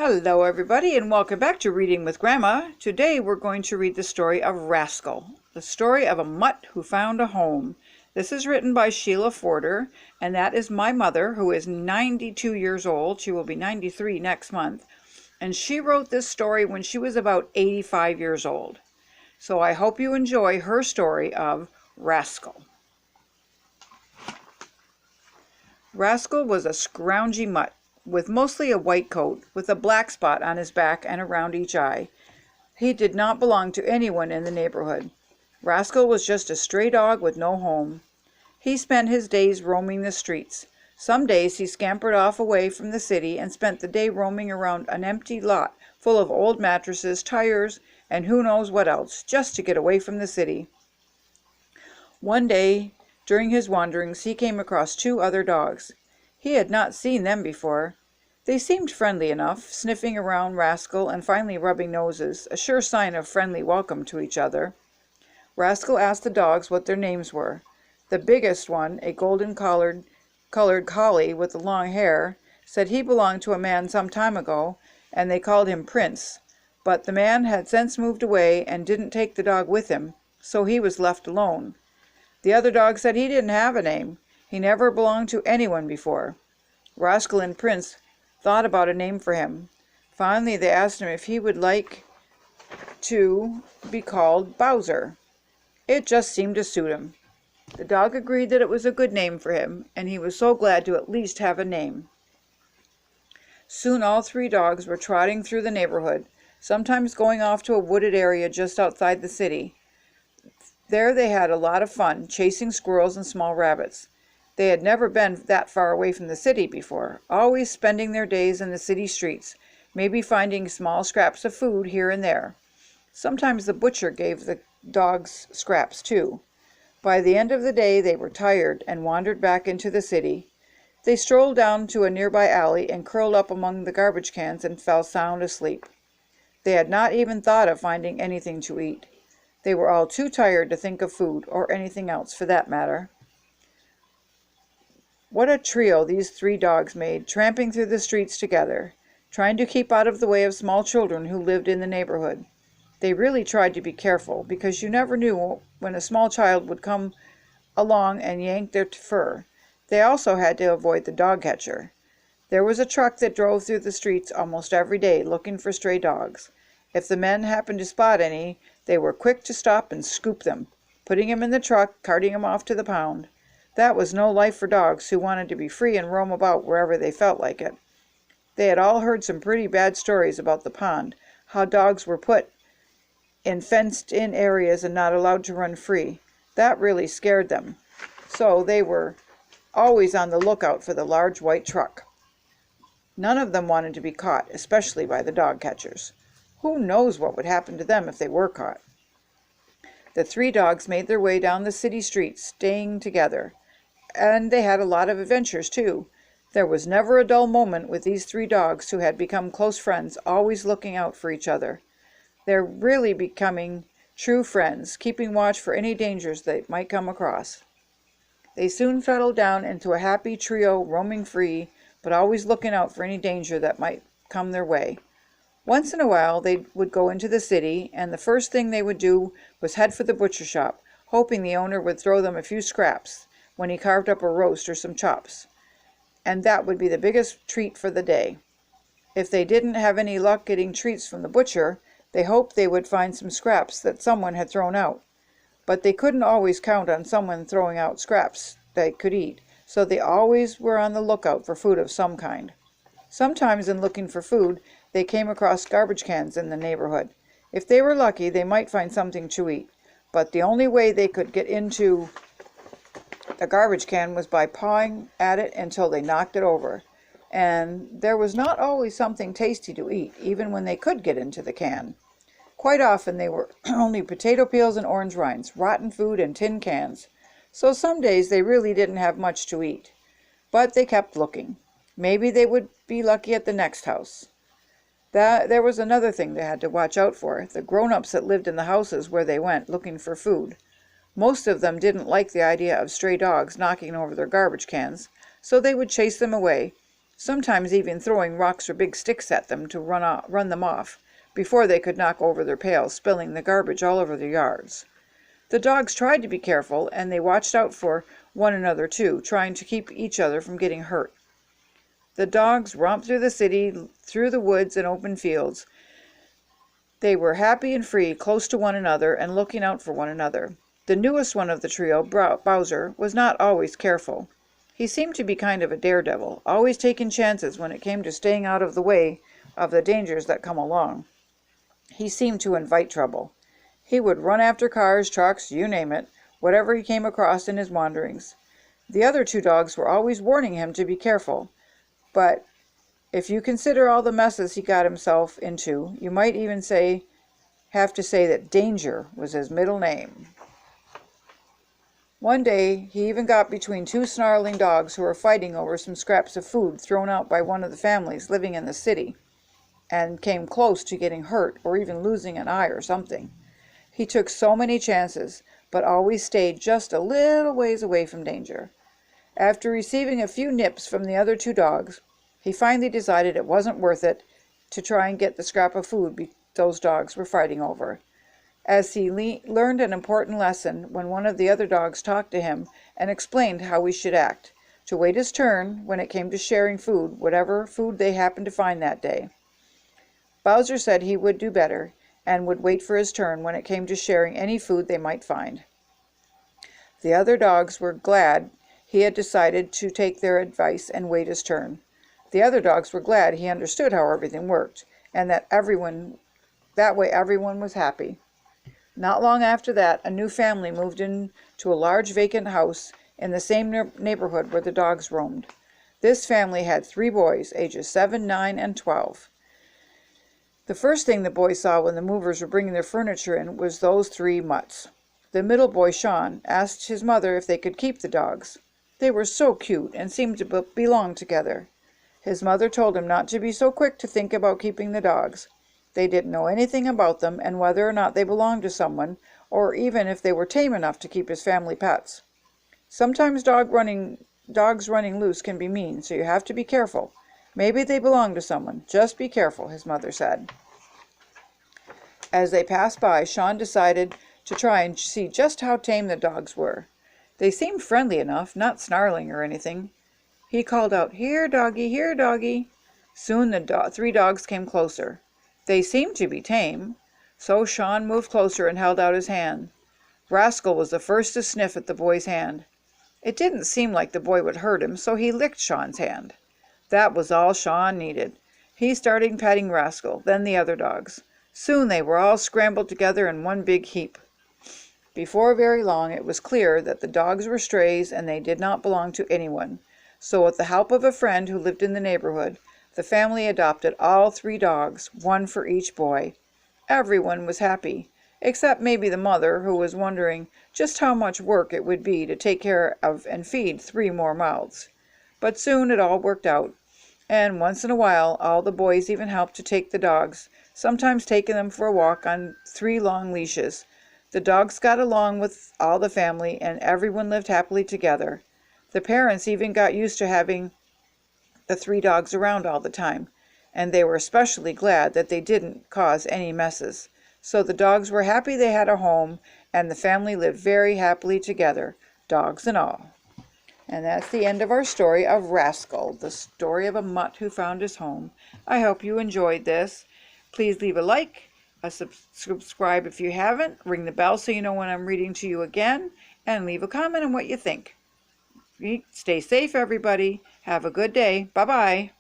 Hello everybody and welcome back to Reading with Grandma. Today we're going to read the story of Rascal, the story of a mutt who found a home. This is written by Sheila Forder, and that is my mother, who is 92 years old. She will be 93 next month, and she wrote this story when she was about 85 years old. So I hope you enjoy her story of Rascal. Rascal was a scroungy mutt, with mostly a white coat, with a black spot on his back and around each eye. He did not belong to anyone in the neighborhood. Rascal was just a stray dog with no home. He spent his days roaming the streets. Some days he scampered off away from the city and spent the day roaming around an empty lot full of old mattresses, tires, and who knows what else, just to get away from the city. One day, during his wanderings, he came across two other dogs. He had not seen them before. They seemed friendly enough, sniffing around Rascal and finally rubbing noses, a sure sign of friendly welcome to each other. Rascal asked the dogs what their names were. The biggest one, a golden-colored collie with the long hair, said he belonged to a man some time ago, and they called him Prince. But the man had since moved away and didn't take the dog with him, so he was left alone. The other dog said he didn't have a name. He never belonged to anyone before. Rascal and Prince thought about a name for him. Finally, they asked him if he would like to be called Bowser. It just seemed to suit him. The dog agreed that it was a good name for him, and he was so glad to at least have a name. Soon all three dogs were trotting through the neighborhood, sometimes going off to a wooded area just outside the city. There they had a lot of fun, chasing squirrels and small rabbits. They had never been that far away from the city before, always spending their days in the city streets, maybe finding small scraps of food here and there. Sometimes the butcher gave the dogs scraps too. By the end of the day they were tired and wandered back into the city. They strolled down to a nearby alley and curled up among the garbage cans and fell sound asleep. They had not even thought of finding anything to eat. They were all too tired to think of food, or anything else for that matter. What a trio these three dogs made, tramping through the streets together, trying to keep out of the way of small children who lived in the neighborhood. They really tried to be careful, because you never knew when a small child would come along and yank their fur. They also had to avoid the dog catcher. There was a truck that drove through the streets almost every day looking for stray dogs. If the men happened to spot any, they were quick to stop and scoop them, putting them in the truck, carting them off to the pound. That was no life for dogs who wanted to be free and roam about wherever they felt like it. They had all heard some pretty bad stories about the pond, how dogs were put in fenced-in areas and not allowed to run free. That really scared them, so they were always on the lookout for the large white truck. None of them wanted to be caught, especially by the dog catchers. Who knows what would happen to them if they were caught? The three dogs made their way down the city streets, staying together. And they had a lot of adventures, too. There was never a dull moment with these three dogs who had become close friends, always looking out for each other. They're really becoming true friends, keeping watch for any dangers they might come across. They soon settled down into a happy trio, roaming free, but always looking out for any danger that might come their way. Once in a while they would go into the city, and the first thing they would do was head for the butcher shop, hoping the owner would throw them a few scraps when he carved up a roast or some chops. And that would be the biggest treat for the day. If they didn't have any luck getting treats from the butcher, they hoped they would find some scraps that someone had thrown out. But they couldn't always count on someone throwing out scraps they could eat, so they always were on the lookout for food of some kind. Sometimes in looking for food, they came across garbage cans in the neighborhood. If they were lucky, they might find something to eat, but the only way they could get into the garbage can was by pawing at it until they knocked it over. And there was not always something tasty to eat, even when they could get into the can. Quite often they were only potato peels and orange rinds, rotten food and tin cans. So some days they really didn't have much to eat. But they kept looking. Maybe they would be lucky at the next house. There was another thing they had to watch out for, the grown-ups that lived in the houses where they went looking for food. Most of them didn't like the idea of stray dogs knocking over their garbage cans, so they would chase them away. sometimes even throwing rocks or big sticks at them to run them off, before they could knock over their pails, spilling the garbage all over their yards. The dogs tried to be careful, and they watched out for one another too, trying to keep each other from getting hurt. The dogs romped through the city, through the woods and open fields. They were happy and free, close to one another and looking out for one another. The newest one of the trio, Bowser, was not always careful. He seemed to be kind of a daredevil, always taking chances when it came to staying out of the way of the dangers that come along. He seemed to invite trouble. He would run after cars, trucks, you name it, whatever he came across in his wanderings. The other two dogs were always warning him to be careful, but if you consider all the messes he got himself into, you might even have to say that Danger was his middle name. One day, he even got between two snarling dogs who were fighting over some scraps of food thrown out by one of the families living in the city, and came close to getting hurt or even losing an eye or something. He took so many chances, but always stayed just a little ways away from danger. After receiving a few nips from the other two dogs, he finally decided it wasn't worth it to try and get the scrap of food those dogs were fighting over, as he learned an important lesson when one of the other dogs talked to him and explained how he should act, to wait his turn when it came to sharing food, whatever food they happened to find that day. Bowser said he would do better and would wait for his turn when it came to sharing any food they might find. The other dogs were glad he had decided to take their advice and wait his turn. The other dogs were glad he understood how everything worked, and that way everyone was happy. Not long after that, a new family moved into a large vacant house in the same neighborhood where the dogs roamed. This family had 3 boys, ages 7, 9, and 12. The first thing the boys saw when the movers were bringing their furniture in was those 3 mutts. The middle boy, Sean, asked his mother if they could keep the dogs. They were so cute and seemed to belong together. His mother told him not to be so quick to think about keeping the dogs. They didn't know anything about them and whether or not they belonged to someone, or even if they were tame enough to keep his family pets. Sometimes dogs running loose can be mean, so you have to be careful. Maybe they belong to someone. Just be careful, his mother said. As they passed by, Sean decided to try and see just how tame the dogs were. They seemed friendly enough, not snarling or anything. He called out, "Here, doggy, here, doggy." Soon the 3 dogs came closer. They seemed to be tame, so Sean moved closer and held out his hand. Rascal was the first to sniff at the boy's hand. It didn't seem like the boy would hurt him, so he licked Sean's hand. That was all Sean needed. He started patting Rascal, then the other dogs. Soon they were all scrambled together in one big heap. Before very long it was clear that the dogs were strays and they did not belong to anyone. So with the help of a friend who lived in the neighborhood, the family adopted all 3 dogs, 1 for each boy. Everyone was happy, except maybe the mother, who was wondering just how much work it would be to take care of and feed 3 more mouths. But soon it all worked out, and once in a while all the boys even helped to take the dogs, sometimes taking them for a walk on 3 long leashes. The dogs got along with all the family, and everyone lived happily together. The parents even got used to having the 3 dogs around all the time, and they were especially glad that they didn't cause any messes. So the dogs were happy they had a home, and the family lived very happily together, dogs and all. And that's the end of our story of Rascal, the story of a mutt who found his home. I hope you enjoyed this. Please leave a like, subscribe if you haven't, ring the bell so you know when I'm reading to you again, and leave a comment on what you think. Stay safe, everybody. Have a good day. Bye-bye.